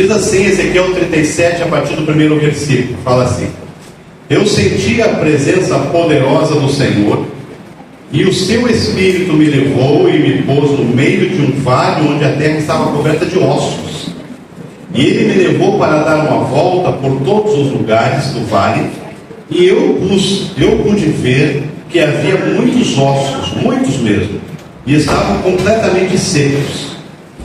Diz assim, Ezequiel 37, a partir do primeiro versículo, fala assim: eu senti a presença poderosa do Senhor, e o seu Espírito me levou e me pôs no meio de um vale onde a terra estava coberta de ossos. E ele me levou para dar uma volta por todos os lugares do vale, e eu pude ver que havia muitos ossos, muitos mesmo, e estavam completamente secos.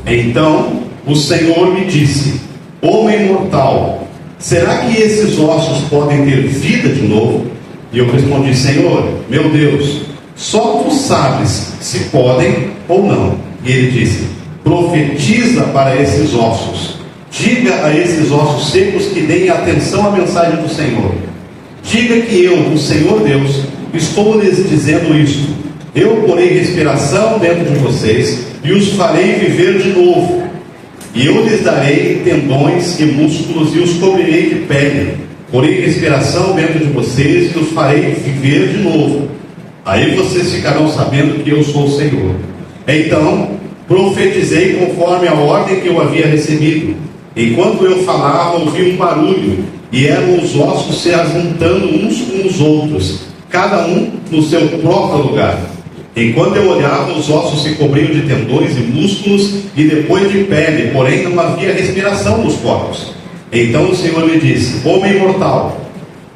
Então o Senhor me disse: homem mortal, será que esses ossos podem ter vida de novo? E eu respondi: Senhor, meu Deus, só tu sabes se podem ou não. E ele disse: profetiza para esses ossos, diga a esses ossos secos que deem atenção à mensagem do Senhor. Diga que eu, o Senhor Deus, estou lhes dizendo isto: eu porei respiração dentro de vocês e os farei viver de novo, e eu lhes darei tendões e músculos e os cobrirei de pele. Porei respiração dentro de vocês e os farei viver de novo. Aí vocês ficarão sabendo que eu sou o Senhor. Então profetizei conforme a ordem que eu havia recebido. Enquanto eu falava, ouvi um barulho, e eram os ossos se ajuntando uns com os outros, cada um no seu próprio lugar. Enquanto eu olhava, os ossos se cobriam de tendões e músculos, e depois de pele, porém não havia respiração nos corpos. Então o Senhor me disse: homem mortal,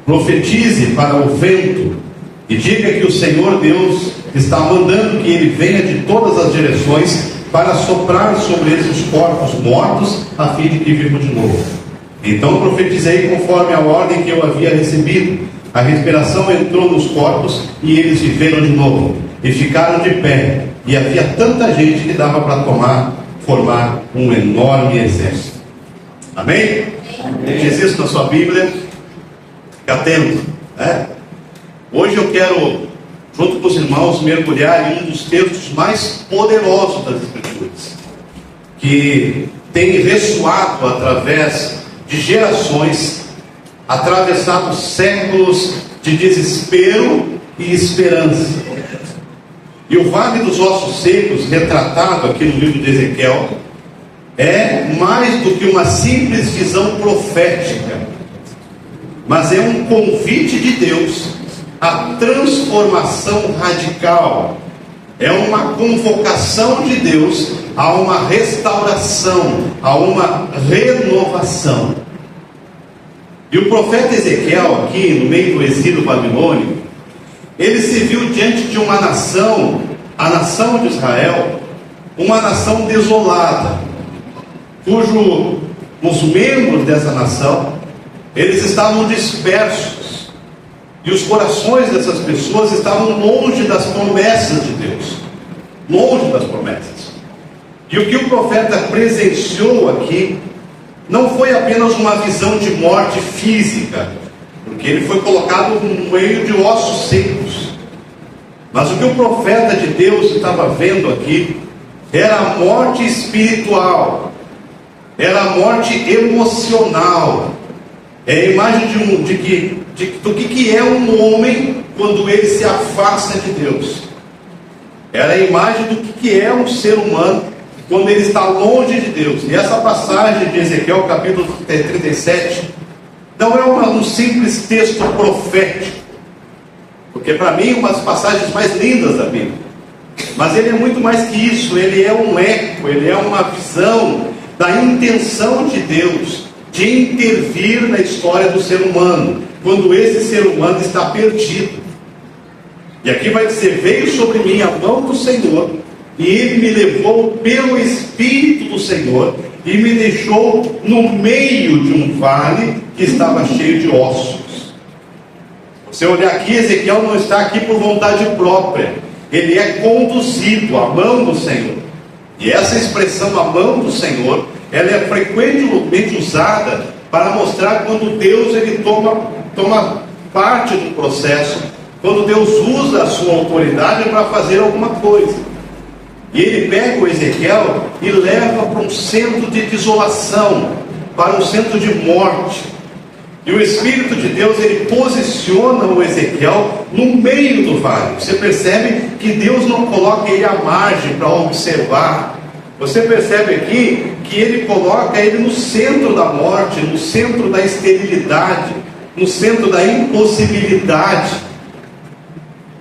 profetize para o vento, e diga que o Senhor Deus está mandando que ele venha de todas as direções para soprar sobre esses corpos mortos, a fim de que vivam de novo. Então profetizei conforme a ordem que eu havia recebido. A respiração entrou nos corpos e eles viveram de novo e ficaram de pé, e havia tanta gente que dava para formar um enorme exército. Amém? Amém. Diz isso na sua Bíblia. Fica atento, né? Hoje eu quero, junto com os irmãos, mergulhar em um dos textos mais poderosos das Escrituras, que tem ressoado através de gerações, atravessado séculos de desespero e esperança. E o Vale dos Ossos Secos, retratado aqui no livro de Ezequiel, é mais do que uma simples visão profética, mas é um convite de Deus à transformação radical. É uma convocação de Deus a uma restauração, a uma renovação. E o profeta Ezequiel, aqui no meio do exílio babilônico, ele se viu diante de uma nação, a nação de Israel, uma nação desolada, os membros dessa nação, eles estavam dispersos, e os corações dessas pessoas estavam longe das promessas de Deus, longe das promessas. E o que o profeta presenciou aqui não foi apenas uma visão de morte física, porque ele foi colocado no meio de ossos secos, mas o que o profeta de Deus estava vendo aqui era a morte espiritual, era a morte emocional. É a imagem do que é um homem quando ele se afasta de Deus. Era a imagem do que é um ser humano quando ele está longe de Deus. E essa passagem de Ezequiel, capítulo 37, não é um simples texto profético, porque para mim é uma das passagens mais lindas da Bíblia, mas ele é muito mais que isso. Ele é um eco, ele é uma visão da intenção de Deus de intervir na história do ser humano, quando esse ser humano está perdido. E aqui vai dizer: veio sobre mim a mão do Senhor, e ele me levou pelo Espírito do Senhor, e me deixou no meio de um vale que estava cheio de ossos. Você olhar aqui, Ezequiel não está aqui por vontade própria, ele é conduzido à mão do Senhor. E essa expressão, a mão do Senhor, ela é frequentemente usada para mostrar quando Deus ele toma parte do processo, quando Deus usa a sua autoridade para fazer alguma coisa. E ele pega o Ezequiel e leva para um centro de desolação, para um centro de morte. E o Espírito de Deus, ele posiciona o Ezequiel no meio do vale. Você percebe que Deus não coloca ele à margem para observar, Você percebe aqui que ele coloca ele no centro da morte, no centro da esterilidade, no centro da impossibilidade.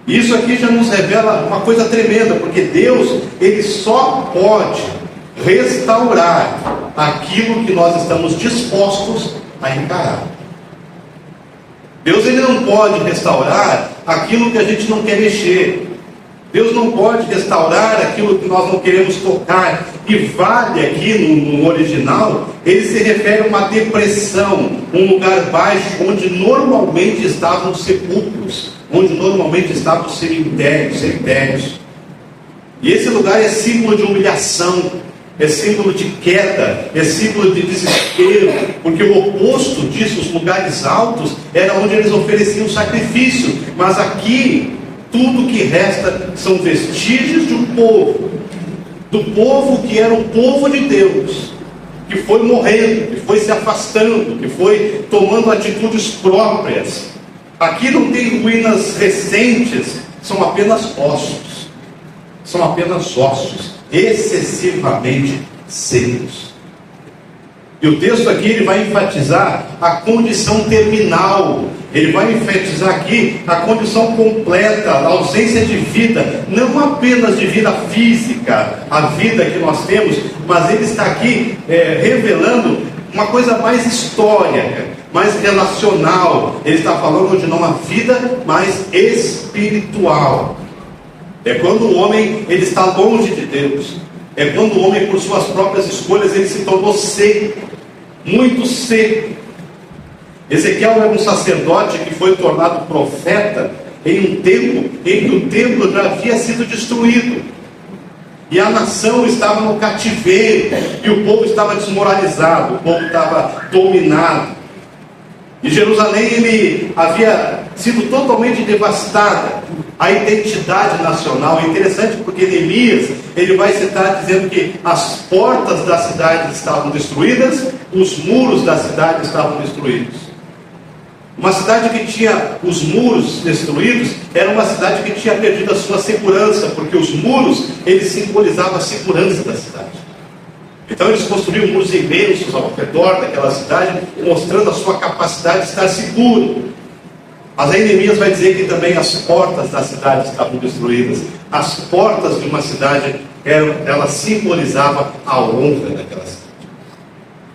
Isso aqui já nos revela uma coisa tremenda, porque Deus, ele só pode restaurar aquilo que nós estamos dispostos a encarar. Deus, ele não pode restaurar aquilo que a gente não quer mexer. Deus não pode restaurar aquilo que nós não queremos tocar. E vale aqui no original, ele se refere a uma depressão, um lugar baixo, onde normalmente estavam os sepulcros, onde normalmente estavam os cemitérios. E esse lugar é símbolo de humilhação, é símbolo de queda, é símbolo de desespero, porque o oposto disso, os lugares altos, era onde eles ofereciam sacrifício. Mas aqui, tudo que resta são vestígios de um povo, do povo que era o povo de Deus, que foi morrendo, que foi se afastando, que foi tomando atitudes próprias. Aqui não tem ruínas recentes, são apenas ossos, excessivamente secos. E o texto aqui ele vai enfatizar a condição terminal, ele vai enfatizar aqui a condição completa, a ausência de vida, não apenas de vida física, a vida que nós temos, mas ele está aqui revelando uma coisa mais histórica, mais relacional. Ele está falando de uma vida mais espiritual. É quando o homem ele está longe de Deus. É quando o homem, por suas próprias escolhas, ele se tornou seco, muito seco. Ezequiel era um sacerdote que foi tornado profeta em um tempo em que o templo já havia sido destruído, e a nação estava no cativeiro, e o povo estava desmoralizado, o povo estava dominado. E Jerusalém ele havia sido totalmente devastada, a identidade nacional. É interessante porque Neemias ele vai citar dizendo que as portas da cidade estavam destruídas, os muros da cidade estavam destruídos. Uma cidade que tinha os muros destruídos era uma cidade que tinha perdido a sua segurança, porque os muros eles simbolizavam a segurança da cidade. Então eles construíam muros imensos ao redor daquela cidade, mostrando a sua capacidade de estar seguro. Mas aí Neemias vai dizer que também as portas da cidade estavam destruídas. As portas de uma cidade, elas simbolizavam a honra daquela cidade.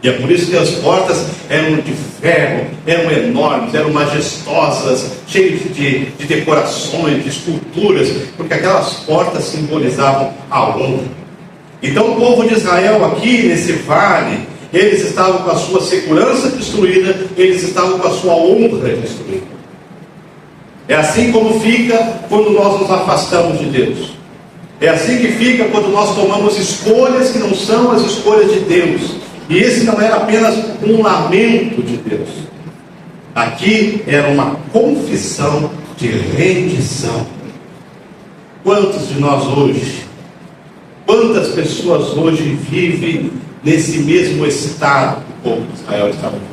E é por isso que as portas eram de ferro, eram enormes, eram majestosas, cheias de decorações, de esculturas, porque aquelas portas simbolizavam a honra. Então o povo de Israel aqui nesse vale, eles estavam com a sua segurança destruída, eles estavam com a sua honra destruída. É assim como fica quando nós nos afastamos de Deus. É assim que fica quando nós tomamos escolhas que não são as escolhas de Deus. E esse não era apenas um lamento de Deus. Aqui era uma confissão de rendição. Quantos de nós hoje, quantas pessoas hoje vivem nesse mesmo estado que o povo de Israel estava vivendo?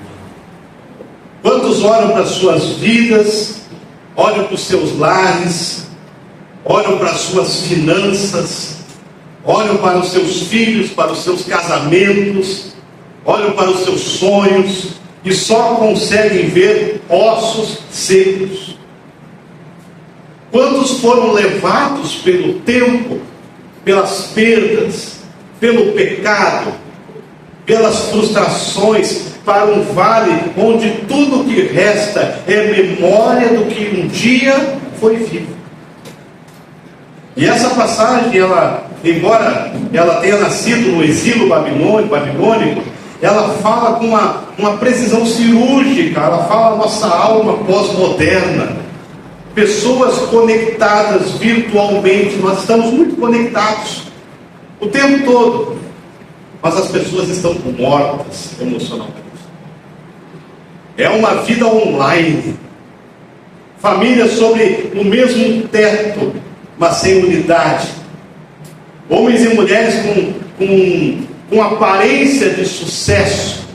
Quantos olham para as suas vidas, olham para os seus lares, olham para as suas finanças, olham para os seus filhos, para os seus casamentos, olham para os seus sonhos e só conseguem ver ossos secos? Quantos foram levados pelo tempo, pelas perdas, pelo pecado, pelas frustrações, para um vale onde tudo que resta é memória do que um dia foi vivo? E essa passagem, embora ela tenha nascido no exílio babilônico, ela fala com uma precisão cirúrgica, ela fala a nossa alma pós-moderna. Pessoas conectadas virtualmente, nós estamos muito conectados o tempo todo, mas as pessoas estão mortas emocionalmente. É uma vida online, famílias sobre o mesmo teto, mas sem unidade, homens e mulheres com aparência de sucesso,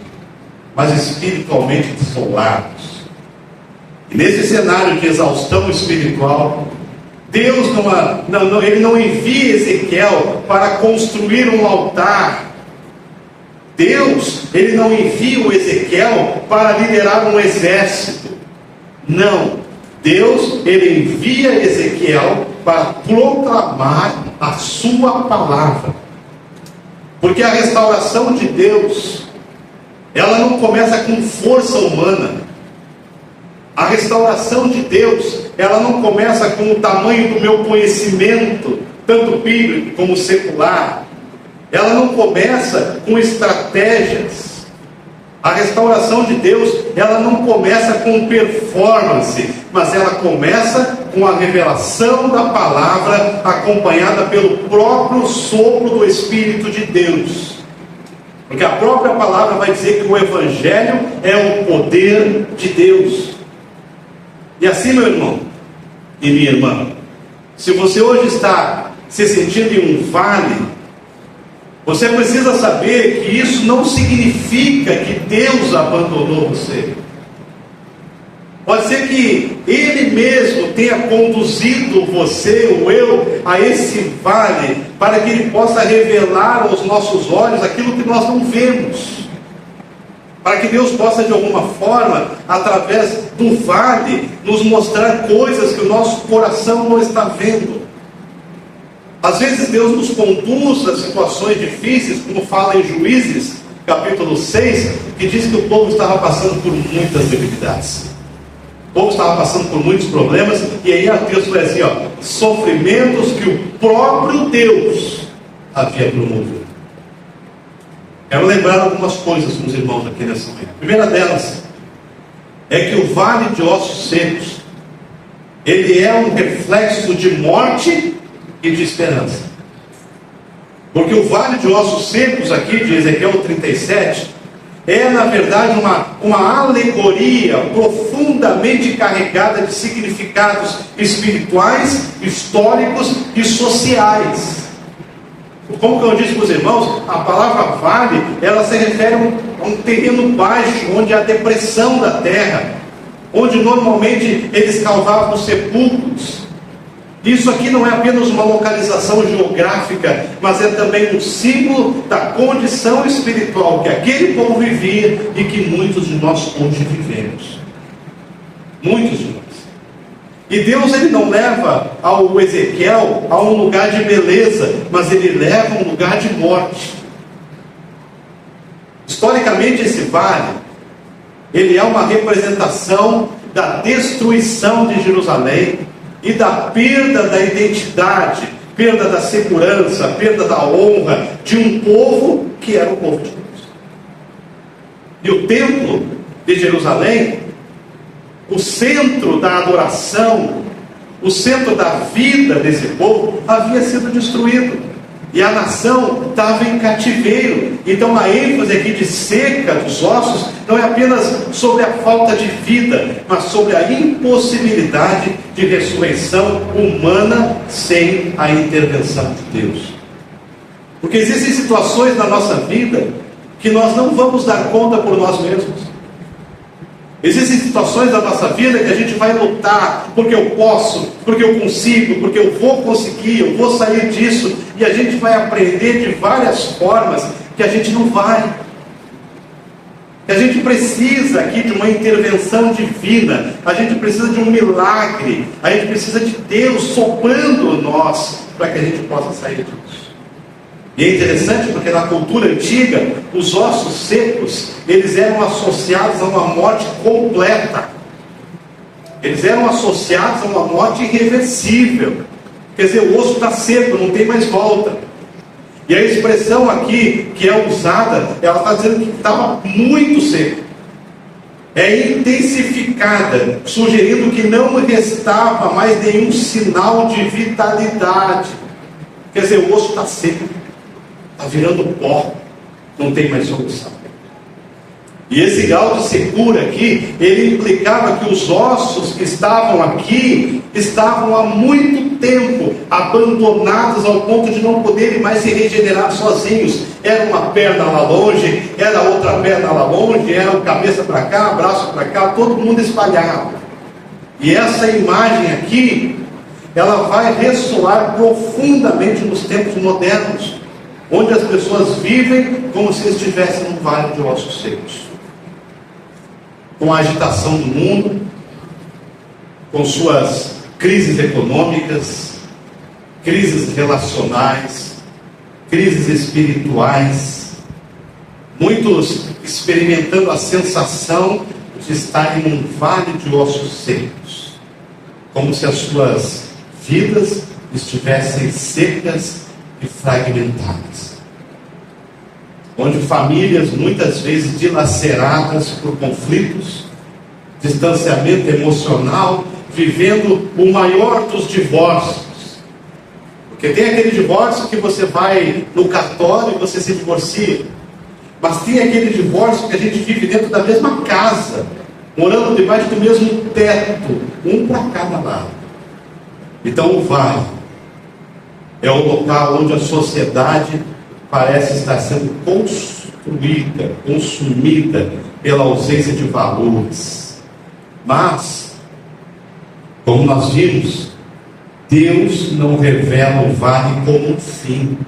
mas espiritualmente desolados. E nesse cenário de exaustão espiritual, Deus ele não envia Ezequiel para construir um altar. Deus, ele não envia o Ezequiel para liderar um exército. Não. Deus, ele envia Ezequiel para proclamar a sua palavra. Porque a restauração de Deus, ela não começa com força humana. A restauração de Deus, ela não começa com o tamanho do meu conhecimento, tanto bíblico como secular. Ela não começa com estratégias. A restauração de Deus, ela não começa com performance, mas ela começa com a revelação da palavra, acompanhada pelo próprio sopro do Espírito de Deus. Porque a própria palavra vai dizer que o Evangelho é o poder de Deus. E assim, meu irmão e minha irmã, se você hoje está se sentindo em um vale, você precisa saber que isso não significa que Deus abandonou você. Pode ser que Ele mesmo tenha conduzido você, ou eu, a esse vale, para que Ele possa revelar aos nossos olhos aquilo que nós não vemos. Para que Deus possa, de alguma forma, através do vale, nos mostrar coisas que o nosso coração não está vendo. Às vezes Deus nos conduz a situações difíceis, como fala em Juízes, capítulo 6, que diz que o povo estava passando por muitas debilidades. O povo estava passando por muitos problemas, e aí Deus vai assim, sofrimentos que o próprio Deus havia promovido. Quero lembrar algumas coisas com os irmãos aqui nessa manhã. A primeira delas é que o vale de ossos secos, ele é um reflexo de morte e de esperança. Porque o vale de ossos secos aqui de Ezequiel 37 é na verdade uma alegoria profundamente carregada de significados espirituais, históricos e sociais. Como que eu disse para os irmãos, a palavra vale, ela se refere a um terreno baixo, onde há depressão da terra, onde normalmente eles cavavam os sepulcros. Isso aqui não é apenas uma localização geográfica, mas é também um símbolo da condição espiritual que aquele povo vivia e que muitos de nós hoje vivemos. Muitos de nós. E Deus, ele não leva ao Ezequiel a um lugar de beleza, mas ele leva a um lugar de morte. Historicamente, esse vale, ele é uma representação da destruição de Jerusalém e da perda da identidade, perda da segurança, perda da honra de um povo que era o povo de Deus. E o templo de Jerusalém, o centro da adoração, o centro da vida desse povo, havia sido destruído. E a nação estava em cativeiro. Então a ênfase aqui de seca dos ossos não é apenas sobre a falta de vida, mas sobre a impossibilidade de ressurreição humana sem a intervenção de Deus. Porque existem situações na nossa vida que nós não vamos dar conta por nós mesmos. Existem situações da nossa vida que a gente vai lutar, porque eu posso, porque eu consigo, porque eu vou conseguir, eu vou sair disso, e a gente vai aprender de várias formas que a gente não vai. Que a gente precisa aqui de uma intervenção divina, a gente precisa de um milagre, a gente precisa de Deus soprando nós, para que a gente possa sair disso. E é interessante porque na cultura antiga, os ossos secos, eles eram associados a uma morte completa. Eles eram associados a uma morte irreversível. Quer dizer, o osso está seco, não tem mais volta. E a expressão aqui que é usada, ela está dizendo que estava muito seco. É intensificada, sugerindo que não restava mais nenhum sinal de vitalidade. Quer dizer, o osso está seco. Está virando pó, não tem mais solução. E esse grau de secura aqui, ele implicava que os ossos que estavam aqui, estavam há muito tempo abandonados ao ponto de não poderem mais se regenerar sozinhos. Era uma perna lá longe, era outra perna lá longe, era cabeça para cá, braço para cá, todo mundo espalhado. E essa imagem aqui ela vai ressoar profundamente nos tempos modernos, onde as pessoas vivem como se estivessem num vale de ossos secos, com a agitação do mundo, com suas crises econômicas, crises relacionais, crises espirituais, muitos experimentando a sensação de estarem num vale de ossos secos, como se as suas vidas estivessem secas e fragmentadas, onde famílias muitas vezes dilaceradas por conflitos, distanciamento emocional, vivendo o maior dos divórcios. Porque tem aquele divórcio que você vai no cartório e você se divorcia, mas tem aquele divórcio que a gente vive dentro da mesma casa, morando debaixo do mesmo teto, um para cada lado. Então o vale é o local onde a sociedade parece estar sendo construída, consumida pela ausência de valores. Mas, como nós vimos, Deus não revela o vale como um fim,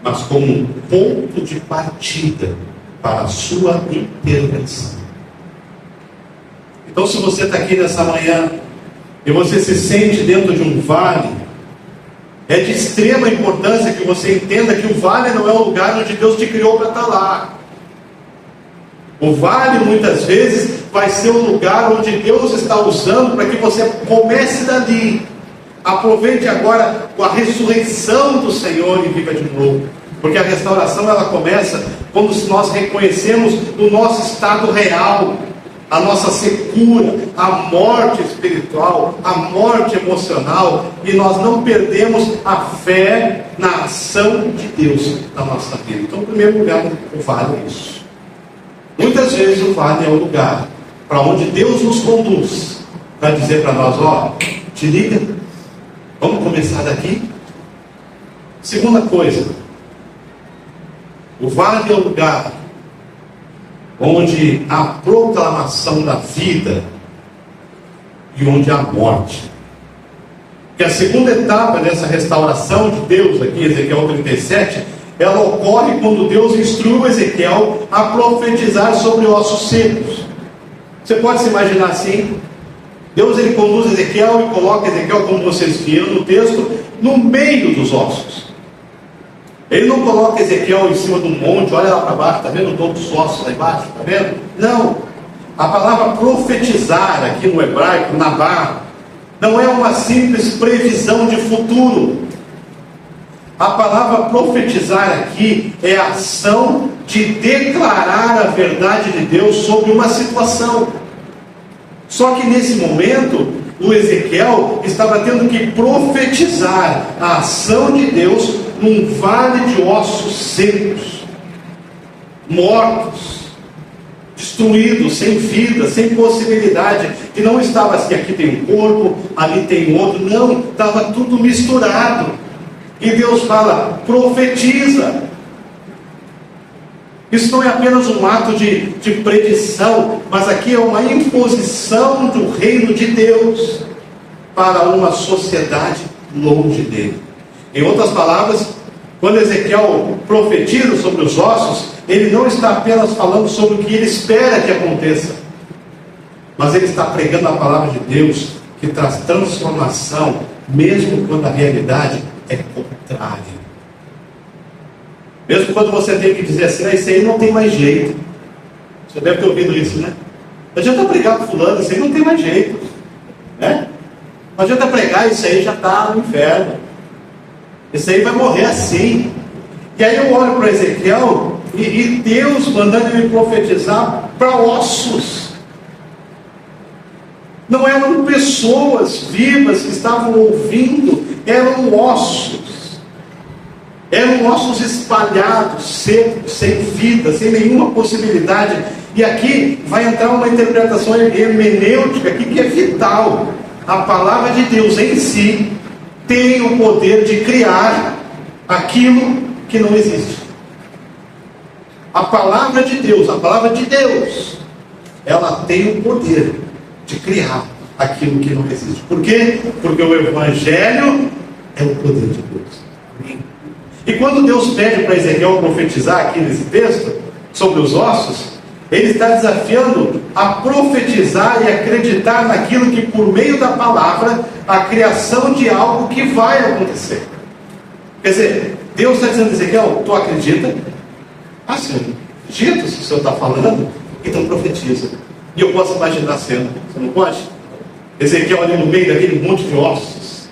mas como um ponto de partida para a sua intervenção. Então, se você está aqui nessa manhã e você se sente dentro de um vale, é de extrema importância que você entenda que o vale não é o lugar onde Deus te criou para estar lá. O vale, muitas vezes, vai ser o lugar onde Deus está usando para que você comece dali. Aproveite agora a ressurreição do Senhor e viva de novo. Porque a restauração, ela começa quando nós reconhecemos o nosso estado real, a nossa secura, a morte espiritual, a morte emocional, e nós não perdemos a fé na ação de Deus na nossa vida. Então, em primeiro lugar, o vale é isso. Muitas vezes o vale é o lugar para onde Deus nos conduz, para dizer para nós: ó, te liga, vamos começar daqui. Segunda coisa, o vale é o lugar onde há proclamação da vida e onde há morte. Que a segunda etapa dessa restauração de Deus, aqui em Ezequiel 37, ela ocorre quando Deus instrui Ezequiel a profetizar sobre ossos secos. Você pode se imaginar assim? Deus, ele conduz Ezequiel e coloca Ezequiel, como vocês viram no texto, no meio dos ossos. Ele não coloca Ezequiel em cima de um monte, olha lá para baixo, está vendo todos os ossos lá embaixo, está vendo? Não. A palavra profetizar aqui no hebraico, nabá, não é uma simples previsão de futuro. A palavra profetizar aqui é a ação de declarar a verdade de Deus sobre uma situação. Só que nesse momento, o Ezequiel estava tendo que profetizar a ação de Deus num vale de ossos secos, mortos, destruídos, sem vida, sem possibilidade. E não estava assim, aqui tem um corpo, ali tem outro. Não, estava tudo misturado. E Deus fala: profetiza. Isso não é apenas um ato de predição, mas aqui é uma imposição do reino de Deus para uma sociedade longe dele. Em outras palavras, quando Ezequiel profetiza sobre os ossos, ele não está apenas falando sobre o que ele espera que aconteça, mas ele está pregando a palavra de Deus, que traz transformação, mesmo quando a realidade é contrária. Mesmo quando você tem que dizer assim: isso aí não tem mais jeito. Você deve ter ouvido isso, né? Não adianta pregar para fulano, isso aí não tem mais jeito, né? Não adianta pregar, isso aí já está no inferno, isso aí vai morrer assim. E aí eu olho para Ezequiel e Deus mandando ele profetizar para ossos. Não eram pessoas vivas que estavam ouvindo, eram ossos. Eram ossos espalhados, secos, sem vida, sem nenhuma possibilidade. E aqui vai entrar uma interpretação hermenêutica aqui que é vital. A palavra de Deus em si tem o poder de criar aquilo que não existe. A palavra de Deus, ela tem o poder de criar aquilo que não existe. Por quê? Porque o Evangelho é o poder de Deus. E quando Deus pede para Ezequiel profetizar aqui nesse texto, sobre os ossos, Ele está desafiando a profetizar e acreditar naquilo que, por meio da palavra, a criação de algo que vai acontecer. Quer dizer, Deus está dizendo a Ezequiel, tu acredita? Ah, sim, acredito, se o Senhor está falando, então profetiza. E eu posso imaginar a cena, você não pode? Ezequiel ali no meio daquele monte de ossos.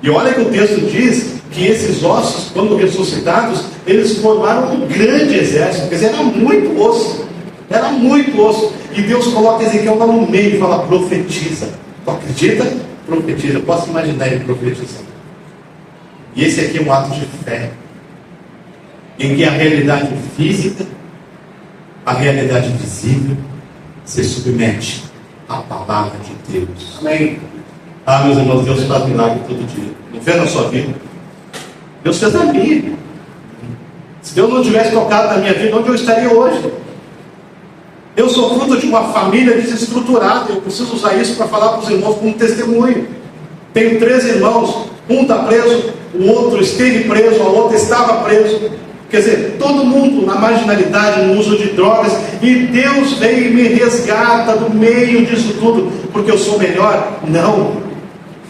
E olha que o texto diz que esses ossos, quando ressuscitados, eles formaram um grande exército. Quer dizer, era muito osso. Era muito osso. E Deus coloca Ezequiel lá no meio e fala, profetiza. Tu acredita? Profetiza. Eu posso imaginar ele profetizando. E esse aqui é um ato de fé, em que a realidade física, a realidade visível, se submete à palavra de Deus. Amém? Ah, meus irmãos, Deus faz milagre todo dia. Não fez na sua vida? Deus fez na minha. Se Deus não tivesse tocado na minha vida, onde eu estaria hoje? Eu sou fruto de uma família desestruturada. Eu preciso usar isso para falar para os irmãos como testemunho. Tenho 3 irmãos. Um está preso, o outro esteve preso, a outra estava preso. Quer dizer, todo mundo na marginalidade, no uso de drogas. E Deus vem e me resgata do meio disso tudo. Porque eu sou melhor? Não.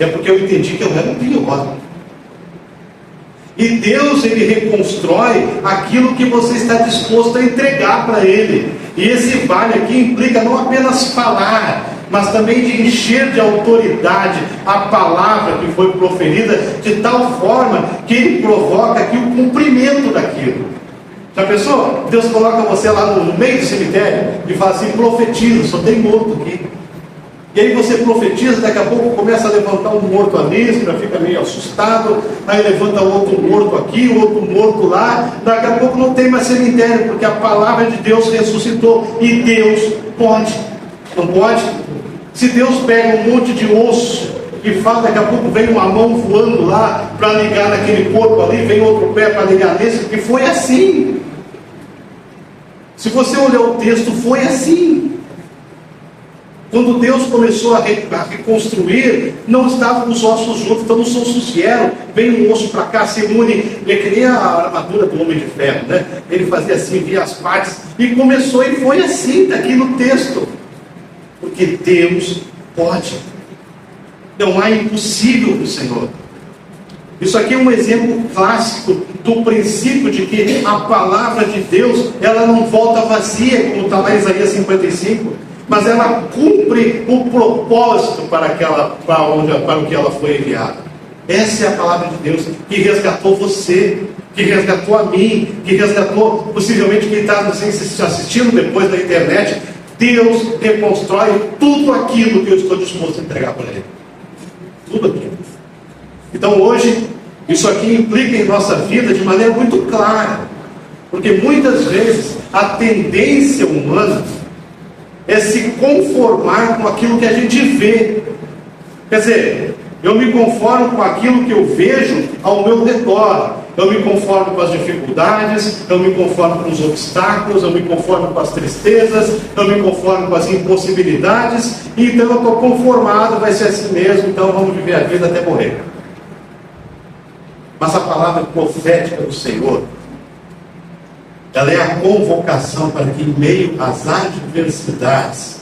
É porque eu entendi que eu era o pior. E Deus, Ele reconstrói aquilo que você está disposto a entregar para Ele. E esse vale aqui implica não apenas falar, mas também de encher de autoridade a palavra que foi proferida, de tal forma que Ele provoca aqui o cumprimento daquilo. Já pensou? Deus coloca você lá no meio do cemitério e fala assim, profetiza, só tem morto aqui. E aí você profetiza, daqui a pouco começa a levantar um morto ali, você já fica meio assustado, aí levanta outro morto aqui, outro morto lá, daqui a pouco não tem mais cemitério, porque a palavra de Deus ressuscitou, e Deus pode, não pode? Se Deus pega um monte de osso e fala, daqui a pouco vem uma mão voando lá, para ligar naquele corpo ali, vem outro pé para ligar nesse, e foi assim. Se você olhar o texto, foi assim. Quando Deus começou a reconstruir, não estavam os ossos juntos, então os ossos vieram, vem um osso para cá, se une, é que nem a armadura do Homem de Ferro, né? Ele fazia assim, via as partes, e começou, e foi assim, está aqui no texto, porque Deus pode, não há impossível para o Senhor. Isso aqui é um exemplo clássico do princípio de que a palavra de Deus, ela não volta vazia, como está lá em Isaías 55, mas ela cumpre o propósito para o que ela foi enviada. Essa é a palavra de Deus que resgatou você, que resgatou a mim, que resgatou possivelmente quem está assistindo depois da internet. Deus reconstrói tudo aquilo que eu estou disposto a entregar para Ele. Tudo aquilo. Então hoje, isso aqui implica em nossa vida de maneira muito clara, porque muitas vezes a tendência humana é se conformar com aquilo que a gente vê. Quer dizer, eu me conformo com aquilo que eu vejo ao meu redor. Eu me conformo com as dificuldades, eu me conformo com os obstáculos, eu me conformo com as tristezas, eu me conformo com as impossibilidades, e então eu estou conformado, vai ser assim mesmo, então vamos viver a vida até morrer. Mas a palavra profética do Senhor, ela é a convocação para que, em meio às adversidades,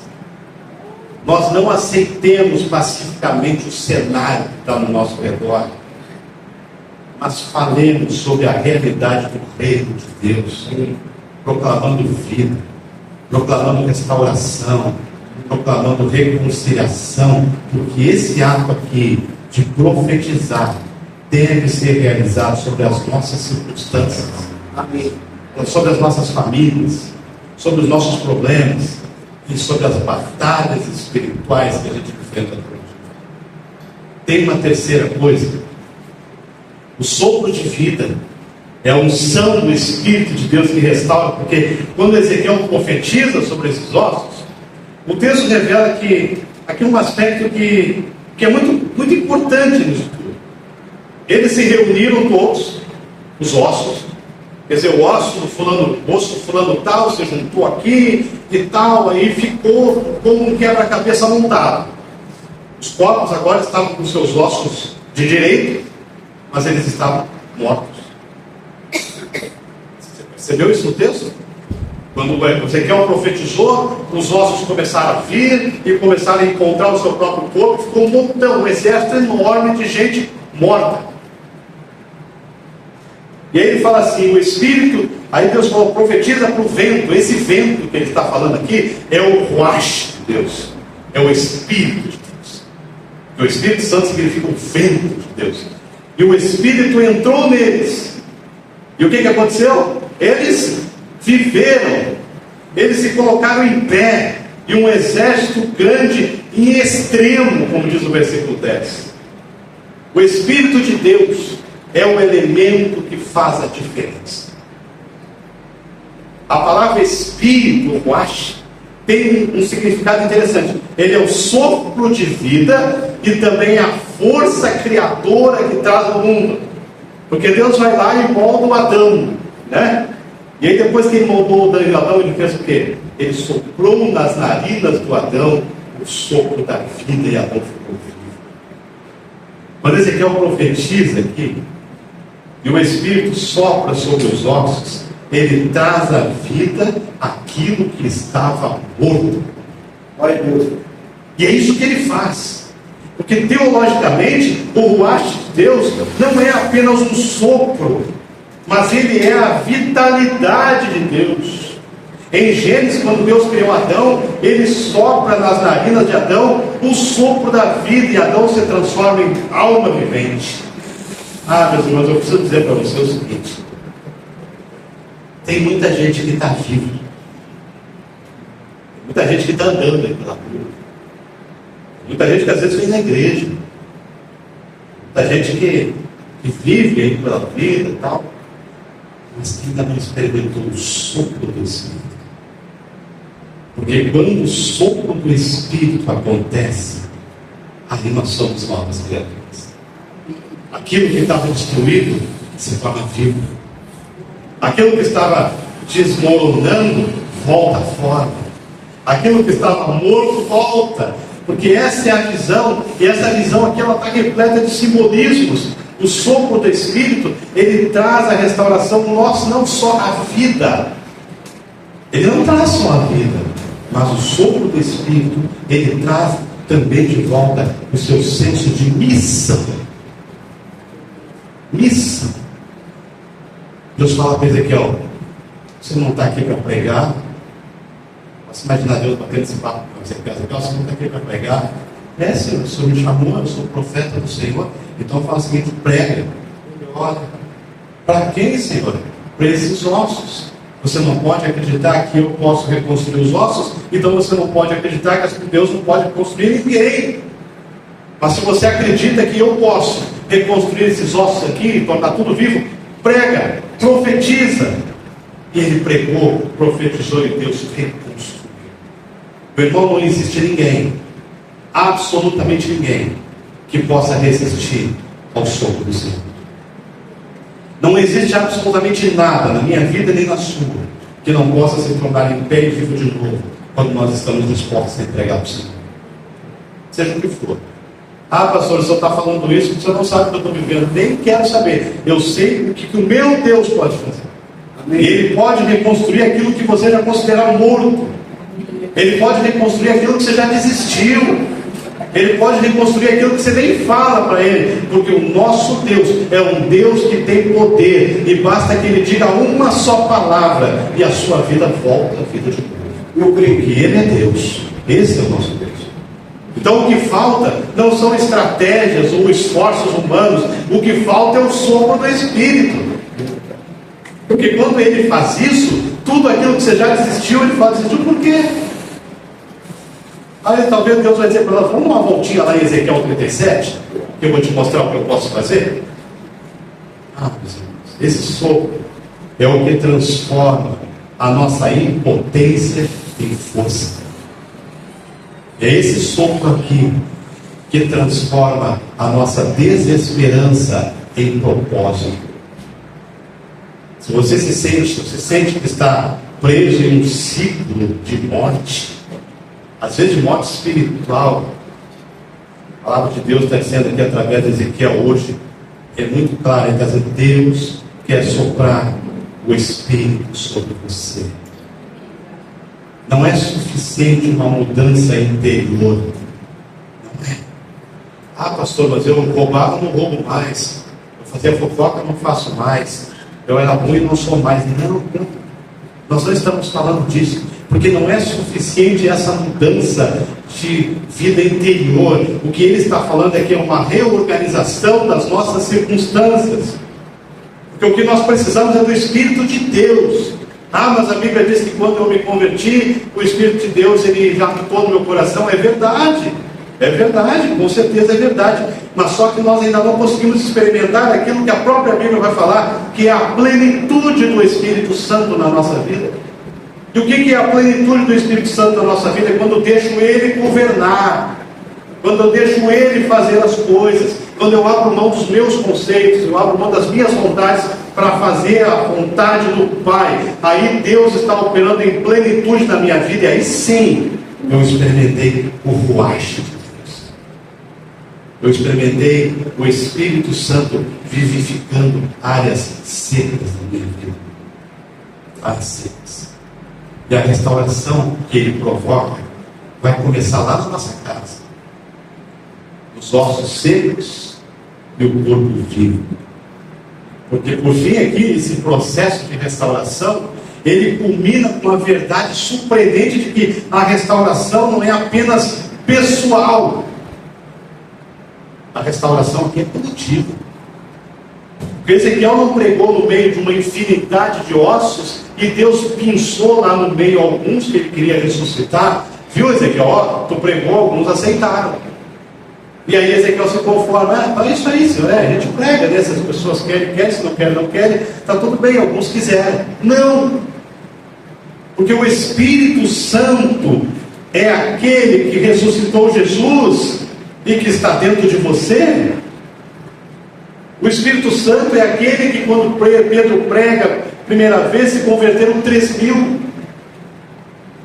nós não aceitemos pacificamente o cenário que está no nosso redor, mas falemos sobre a realidade do reino de Deus, proclamando vida, proclamando restauração, proclamando reconciliação, porque esse ato aqui de profetizar deve ser realizado sobre as nossas circunstâncias. Amém. Sobre as nossas famílias, sobre os nossos problemas e sobre as batalhas espirituais que a gente enfrenta hoje. Tem uma terceira coisa: o sopro de vida é a unção do Espírito de Deus que restaura, porque quando Ezequiel profetiza sobre esses ossos, o texto revela que aqui um aspecto que é muito, muito importante nisso tudo. Eles se reuniram todos, os ossos. Quer dizer, o osso fulano tal, se juntou aqui e tal, aí ficou como um quebra-cabeça montado. Os corpos agora estavam com seus ossos de direito, mas eles estavam mortos. Você percebeu isso no texto? Quando Ezequiel profetizou, os ossos começaram a vir e começaram a encontrar o seu próprio corpo. Ficou um montão, um exército enorme de gente morta. E aí ele fala assim, o Espírito, aí Deus falou, profetiza para o vento. Esse vento que ele está falando aqui é o Ruach de Deus, é o Espírito de Deus. E o Espírito Santo significa o vento de Deus. E o Espírito entrou neles. E o que aconteceu? Eles viveram, eles se colocaram em pé, e um exército grande e extremo, como diz o versículo 10. O Espírito de Deus é o elemento que faz a diferença. A palavra Espírito, Ruach, tem um significado interessante. Ele é o sopro de vida e também a força criadora que traz ao mundo. Porque Deus vai lá e molda o Adão, né? E aí depois que ele moldou o Adão, ele fez o quê? Ele soprou nas narinas do Adão o sopro da vida e Adão ficou vivo. Quando Ezequiel profetiza aqui, e o Espírito sopra sobre os ossos, ele traz à vida aquilo que estava morto. Olha Deus. E é isso que ele faz. Porque teologicamente, o Ruach de Deus não é apenas um sopro, mas ele é a vitalidade de Deus. Em Gênesis, quando Deus criou Adão, ele sopra nas narinas de Adão o sopro da vida, e Adão se transforma em alma vivente. Meus irmãos, eu preciso dizer para você o seguinte: tem muita gente que está viva, muita gente que está andando aí pela rua, muita gente que às vezes vem na igreja, muita gente que vive aí pela vida e tal, mas que ainda não experimentou o sopro do Espírito. Porque quando o sopro do Espírito acontece, aí nós somos novas criaturas. Aquilo que estava destruído se torna vivo. Aquilo que estava desmoronando volta à forma. Aquilo que estava morto volta. Porque essa é a visão, e essa visão aqui ela está repleta de simbolismos. O sopro do Espírito, ele traz a restauração nossa, não só a vida. Ele não traz só a vida, mas o sopro do Espírito, ele traz também de volta o seu senso de missão. Missão. Deus fala para Ezequiel: você não está aqui para pregar. Você imagina Deus batendo esse papo com Ezequiel: você não está aqui para pregar. Senhor, o Senhor me chamou, eu sou profeta do Senhor. Então fala o seguinte: prega. Olha, para quem, Senhor? Para esses ossos. Você não pode acreditar que eu posso reconstruir os ossos, então você não pode acreditar que Deus não pode construir ninguém. Mas se você acredita que eu posso reconstruir esses ossos aqui e tornar tudo vivo, prega, profetiza. E ele pregou, profetizou, e Deus reconstruiu. Meu irmão, não existe ninguém, absolutamente ninguém, que possa resistir ao sopro do Senhor. Não existe absolutamente nada na minha vida nem na sua que não possa se tornar em pé e vivo de novo quando nós estamos dispostos a entregar ao Senhor, seja o que for. Pastor, o senhor está falando isso, o senhor não sabe o que eu estou vivendo. Nem quero saber. Eu sei o que o meu Deus pode fazer. Amém. Ele pode reconstruir aquilo que você já considerava morto. Ele pode reconstruir aquilo que você já desistiu. Ele pode reconstruir aquilo que você nem fala para ele. Porque o nosso Deus é um Deus que tem poder. E basta que ele diga uma só palavra e a sua vida volta à vida de novo. Eu creio que ele é Deus. Esse é o nosso Deus. Então o que falta não são estratégias ou esforços humanos. O que falta é o sopro do Espírito. Porque quando ele faz isso, tudo aquilo que você já desistiu, ele faz isso. Por quê? Aí talvez Deus vai dizer para nós: vamos dar uma voltinha lá em Ezequiel 37, que eu vou te mostrar o que eu posso fazer. Meus irmãos, esse sopro é o que transforma a nossa impotência em força. É esse sopro aqui que transforma a nossa desesperança em propósito. Se você se sente que está preso em um ciclo de morte, às vezes de morte espiritual, A palavra de Deus está dizendo aqui através de Ezequiel hoje, é muito claro, ele está dizendo: Deus quer soprar o Espírito sobre você. Não é suficiente uma mudança interior. Não é. Ah, pastor, mas eu roubava, não roubo mais. Eu fazia fofoca, não faço mais. Eu era ruim, não sou mais. Não. Nós não estamos falando disso, porque não é suficiente essa mudança de vida interior. O que ele está falando é que é uma reorganização das nossas circunstâncias. Porque o que nós precisamos é do Espírito de Deus. Ah, mas a Bíblia diz que quando eu me converti, o Espírito de Deus ele já ficou no meu coração. É verdade, com certeza é verdade. Mas só que nós ainda não conseguimos experimentar aquilo que a própria Bíblia vai falar, que é a plenitude do Espírito Santo na nossa vida. E o que é a plenitude do Espírito Santo na nossa vida? É quando eu deixo Ele governar, quando eu deixo Ele fazer as coisas, quando eu abro mão dos meus conceitos, eu abro mão das minhas vontades para fazer a vontade do Pai. Aí Deus está operando em plenitude na minha vida, e aí sim eu experimentei o ruach de Deus. Eu experimentei o Espírito Santo vivificando áreas secas da minha vida. Áreas secas. E a restauração que Ele provoca vai começar lá na nossa casa. Os ossos secos e o corpo vivo. Porque por fim aqui, esse processo de restauração, ele culmina com a verdade surpreendente de que a restauração não é apenas pessoal. A restauração aqui é coletiva. Porque Ezequiel não pregou no meio de uma infinidade de ossos e Deus pinçou lá no meio alguns que ele queria ressuscitar. Viu, Ezequiel? Ó, tu pregou, alguns aceitaram. E aí Ezequiel se conforma: isso aí, Senhor, a gente prega, né? Se as pessoas querem, se não querem, não querem, está tudo bem, alguns quiseram. Não! Porque o Espírito Santo é aquele que ressuscitou Jesus e que está dentro de você. O Espírito Santo é aquele que, quando Pedro prega a primeira vez, se converteram 3.000.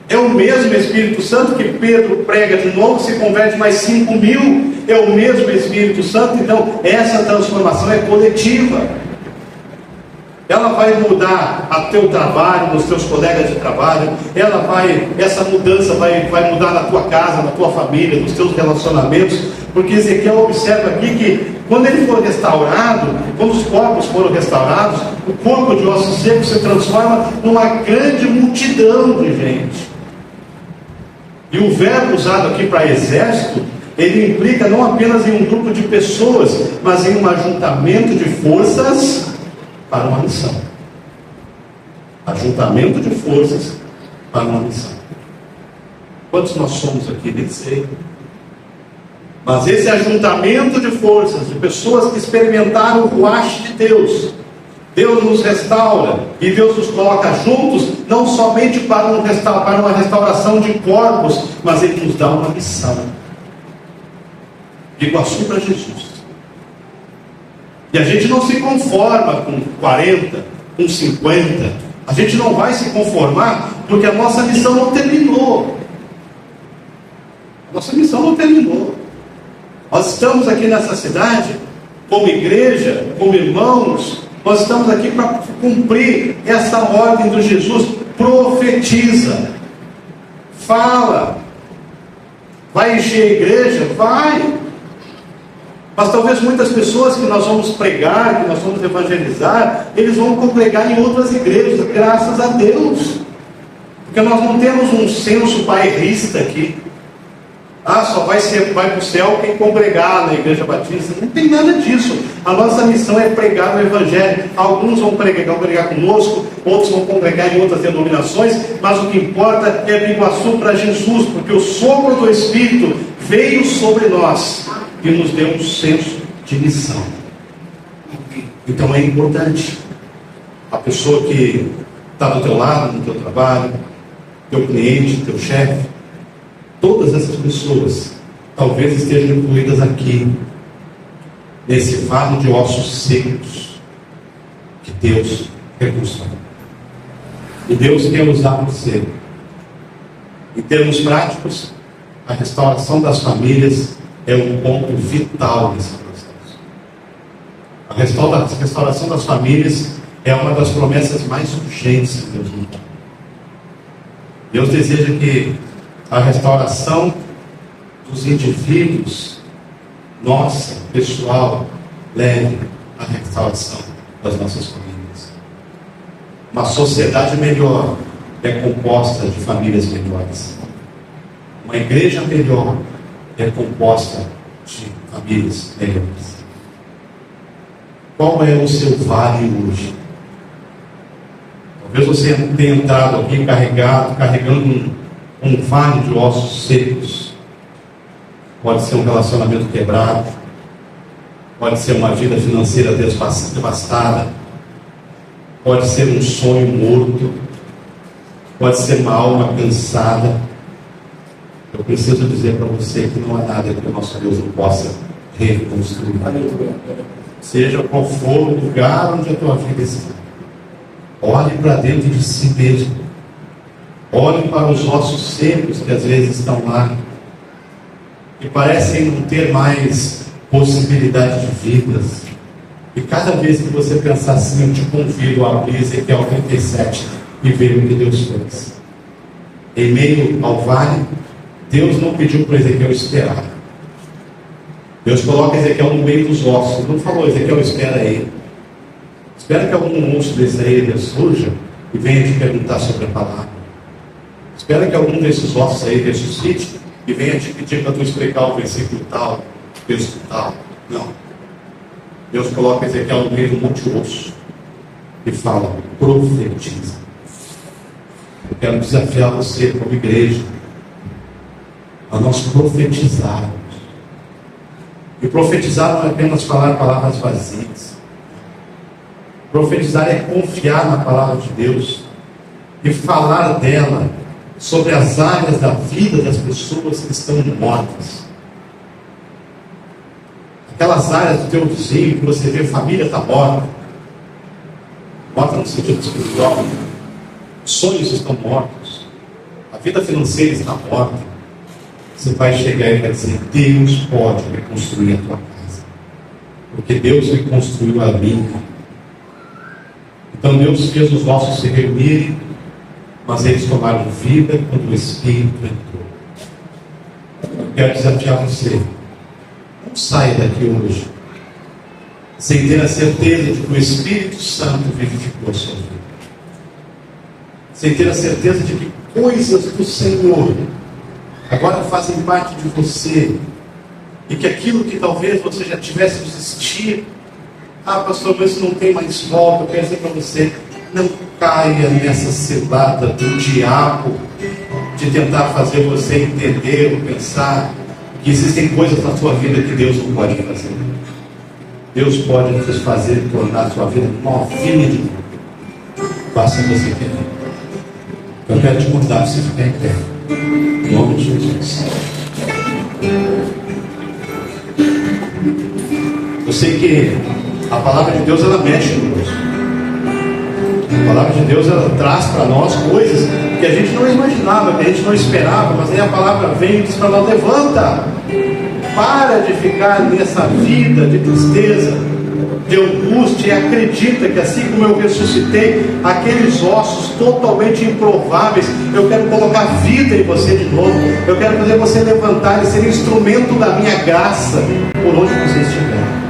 É o mesmo Espírito Santo que Pedro prega de novo, se converte mais 5.000. É o mesmo Espírito Santo. Então essa transformação é coletiva. Ela vai mudar a teu trabalho, nos teus colegas de trabalho. Essa mudança vai mudar na tua casa, na tua família, nos teus relacionamentos. Porque Ezequiel observa aqui que quando ele for restaurado, quando os corpos foram restaurados, o corpo de ossos secos se transforma numa grande multidão de gente. E o verbo usado aqui para exército, ele implica não apenas em um grupo de pessoas, mas em um ajuntamento de forças para uma missão. Ajuntamento de forças para uma missão. Quantos nós somos aqui? Nem sei. Mas esse ajuntamento de forças, de pessoas que experimentaram o ruach de Deus, Deus nos restaura e Deus nos coloca juntos, não somente para uma restauração de corpos, mas Ele nos dá uma missão. De Iguaçu para Jesus. E a gente não se conforma com 40, com 50. A gente não vai se conformar, porque a nossa missão não terminou. Nossa missão não terminou. Nós estamos aqui nessa cidade, como igreja, como irmãos, nós estamos aqui para cumprir essa ordem do Jesus. Profetiza, fala, vai encher a igreja? Vai. Mas talvez muitas pessoas que nós vamos pregar, que nós vamos evangelizar, eles vão congregar em outras igrejas, graças a Deus. Porque nós não temos um senso bairrista aqui. Só vai para o céu quem congregar na Igreja Batista. Não tem nada disso. A nossa missão é pregar o Evangelho. Alguns vão congregar conosco, outros vão congregar em outras denominações, mas o que importa é de Iguaçu para Jesus, porque o sopro do Espírito veio sobre nós e nos deu um senso de missão. Então é importante a pessoa que está do teu lado, no teu trabalho, teu cliente, teu chefe, todas essas pessoas talvez estejam incluídas aqui, nesse vale de ossos secos que Deus reconstrói. E Deus quer usar você. Em termos práticos, a restauração das famílias é um ponto vital nesse processo. A restauração das famílias é uma das promessas mais urgentes que Deus nos dá. Deus deseja que a restauração dos indivíduos, nossa, pessoal, leve à restauração das nossas famílias. Uma sociedade melhor é composta de famílias melhores. Uma igreja melhor é composta de famílias melhores. Qual é o seu vale hoje? Talvez você tenha entrado aqui carregando um vale de ossos secos. Pode ser um relacionamento quebrado, pode ser uma vida financeira devastada, pode ser um sonho morto, pode ser uma alma cansada. Eu preciso dizer para você que não há nada que o nosso Deus não possa reconstruir. Seja qual for o lugar onde a tua vida está, olhe para dentro de si mesmo. Olhe para os ossos secos que às vezes estão lá, que parecem não ter mais possibilidade de vidas. E cada vez que você pensar assim, eu te convido a abrir Ezequiel 37 e ver o que Deus fez. Em meio ao vale, Deus não pediu para Ezequiel esperar. Deus coloca Ezequiel no meio dos ossos. Não falou, Ezequiel, espera aí. Espera que algum osso desse aí surja e venha te perguntar sobre a palavra. Espera que algum desses ossos aí ressuscite e venha te pedir para tu explicar o versículo tal, o texto tal. Não. Deus coloca Ezequiel no meio do monte osso e fala, profetiza. Eu quero desafiar você como igreja a nós profetizarmos. E profetizar não é apenas falar palavras vazias. Profetizar é confiar na palavra de Deus e falar dela sobre as áreas da vida das pessoas que estão mortas. Aquelas áreas do teu vizinho que você vê, a família está morta. Morta no sentido espiritual. Os sonhos estão mortos. A vida financeira está morta. Você vai chegar e vai dizer, Deus pode reconstruir a tua casa. Porque Deus reconstruiu a minha. Então Deus fez os nossos se reunirem, mas eles tomaram vida quando o Espírito entrou. Eu quero desafiar você. Não saia daqui hoje sem ter a certeza de que o Espírito Santo vivificou a sua vida. Sem ter a certeza de que coisas do Senhor agora fazem parte de você. E que aquilo que talvez você já tivesse desistido, pastor, mas não tem mais volta. Eu quero dizer para você, não caia nessa cilada do diabo de tentar fazer você entender ou pensar que existem coisas na sua vida que Deus não pode fazer. Deus pode nos fazer tornar a sua vida novinha de novo. Basta você querer. Eu quero te convidar a você ficar em pé. Em nome de Jesus. Eu sei que a palavra de Deus, ela mexe conosco. A palavra de Deus, ela traz para nós coisas que a gente não imaginava, que a gente não esperava, mas aí a palavra vem e diz para nós, levanta, para de ficar nessa vida de tristeza, de angústia, e acredita que assim como eu ressuscitei aqueles ossos totalmente improváveis, eu quero colocar vida em você de novo. Eu quero fazer você levantar e ser instrumento da minha graça por onde você estiver.